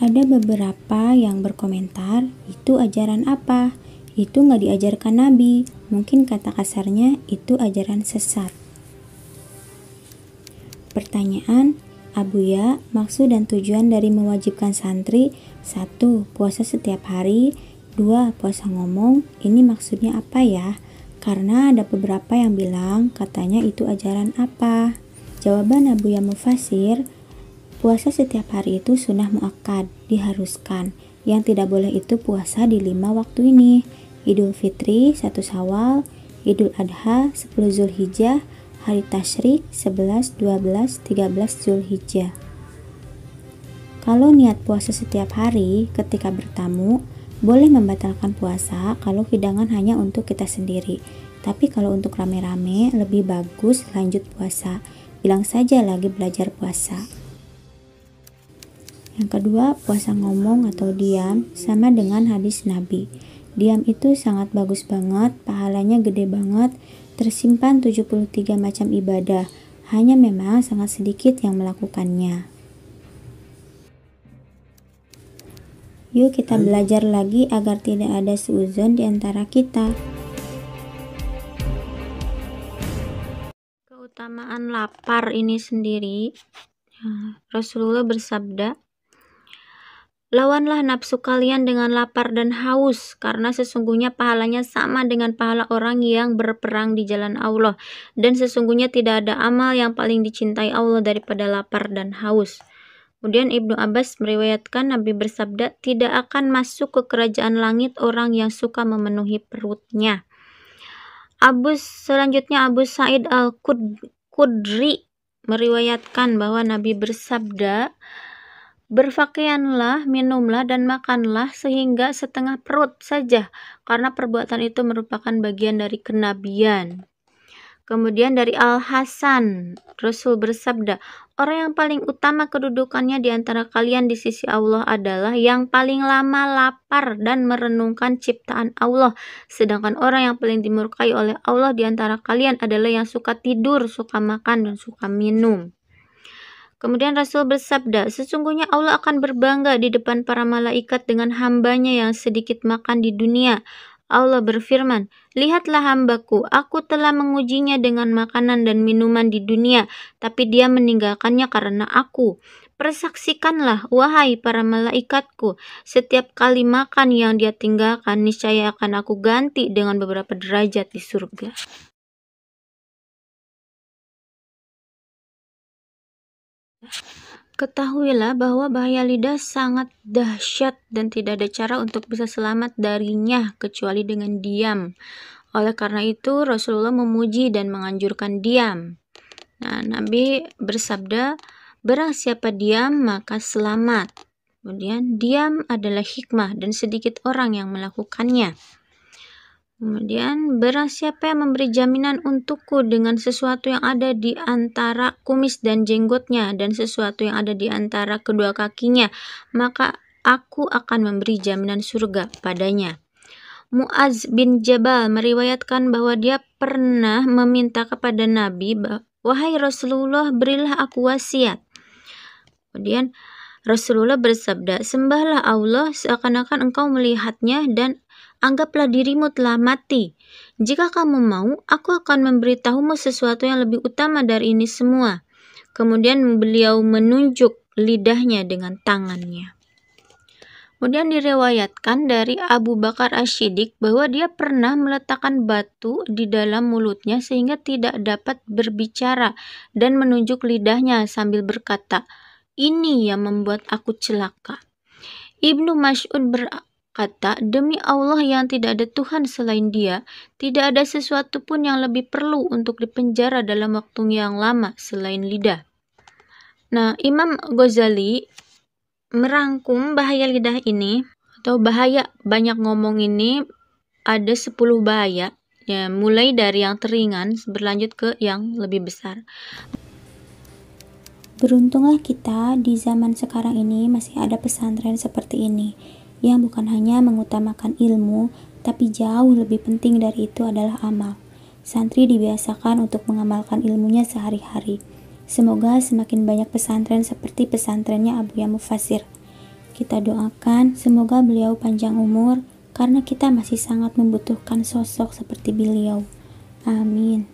Ada beberapa yang berkomentar, itu ajaran apa? Itu nggak diajarkan Nabi. Mungkin kata kasarnya, itu ajaran sesat. Pertanyaan, Abuya, maksud dan tujuan dari mewajibkan santri 1. Puasa setiap hari 2. Puasa ngomong, ini maksudnya apa ya? Karena ada beberapa yang bilang katanya itu ajaran apa? Jawaban Abuya Mufasir, puasa setiap hari itu sunnah muakkad, diharuskan. Yang tidak boleh itu puasa di 5 waktu ini: Idul Fitri 1 Syawal, Idul Adha 10 Zulhijjah, hari tasyrik 11, 12, 13 Zulhijjah. Kalau niat puasa setiap hari ketika bertamu, boleh membatalkan puasa kalau hidangan hanya untuk kita sendiri. Tapi kalau untuk rame-rame, lebih bagus lanjut puasa. Bilang saja lagi belajar puasa. Yang kedua, puasa ngomong atau diam sama dengan hadis Nabi. Diam itu sangat bagus banget, pahalanya gede banget, tersimpan 73 macam ibadah. Hanya memang sangat sedikit yang melakukannya. Yuk kita belajar lagi agar tidak ada suudzon di antara kita. Keutamaan lapar ini sendiri, Rasulullah bersabda, lawanlah nafsu kalian dengan lapar dan haus, karena sesungguhnya pahalanya sama dengan pahala orang yang berperang di jalan Allah, dan sesungguhnya tidak ada amal yang paling dicintai Allah daripada lapar dan haus. Kemudian Ibnu Abbas meriwayatkan Nabi bersabda, tidak akan masuk ke kerajaan langit orang yang suka memenuhi perutnya. Selanjutnya Abu Sa'id Al-Khudri meriwayatkan bahwa Nabi bersabda, berpakaianlah, minumlah, dan makanlah sehingga setengah perut saja, karena perbuatan itu merupakan bagian dari kenabian. Kemudian dari Al-Hasan, Rasul bersabda, orang yang paling utama kedudukannya di antara kalian di sisi Allah adalah yang paling lama lapar dan merenungkan ciptaan Allah. Sedangkan orang yang paling dimurkai oleh Allah di antara kalian adalah yang suka tidur, suka makan, dan suka minum. Kemudian Rasul bersabda, sesungguhnya Allah akan berbangga di depan para malaikat dengan hambanya yang sedikit makan di dunia. Allah berfirman, lihatlah hambaku, aku telah mengujinya dengan makanan dan minuman di dunia, tapi dia meninggalkannya karena aku. Persaksikanlah, wahai para malaikatku, setiap kali makan yang dia tinggalkan, niscaya akan aku ganti dengan beberapa derajat di surga. Ketahuilah bahwa bahaya lidah sangat dahsyat dan tidak ada cara untuk bisa selamat darinya kecuali dengan diam. Oleh karena itu Rasulullah memuji dan menganjurkan diam. Nah, Nabi bersabda, barang siapa diam maka selamat. Kemudian diam adalah hikmah dan sedikit orang yang melakukannya. Kemudian, barang siapa yang memberi jaminan untukku dengan sesuatu yang ada di antara kumis dan jenggotnya dan sesuatu yang ada di antara kedua kakinya, maka aku akan memberi jaminan surga padanya. Mu'adz bin Jabal meriwayatkan bahwa dia pernah meminta kepada Nabi, wahai Rasulullah, berilah aku wasiat. Kemudian Rasulullah bersabda, sembahlah Allah seakan-akan engkau melihatnya dan anggaplah dirimu telah mati. Jika kamu mau, aku akan memberitahumu sesuatu yang lebih utama dari ini semua. Kemudian beliau menunjuk lidahnya dengan tangannya. Kemudian diriwayatkan dari Abu Bakar Asy-Siddiq bahwa dia pernah meletakkan batu di dalam mulutnya sehingga tidak dapat berbicara dan menunjuk lidahnya sambil berkata, ini yang membuat aku celaka. Ibnu Mas'ud berkata, demi Allah yang tidak ada Tuhan selain Dia, tidak ada sesuatu pun yang lebih perlu untuk dipenjara dalam waktu yang lama selain lidah. Nah, Imam Ghazali merangkum bahaya lidah ini, atau bahaya banyak ngomong ini, ada 10 bahaya, ya, mulai dari yang teringan berlanjut ke yang lebih besar. Beruntunglah kita di zaman sekarang ini masih ada pesantren seperti ini, yang bukan hanya mengutamakan ilmu, tapi jauh lebih penting dari itu adalah amal. Santri dibiasakan untuk mengamalkan ilmunya sehari-hari. Semoga semakin banyak pesantren seperti pesantrennya Abuya Mufasir. kita doakan semoga beliau panjang umur, karena kita masih sangat membutuhkan sosok seperti beliau. Amin.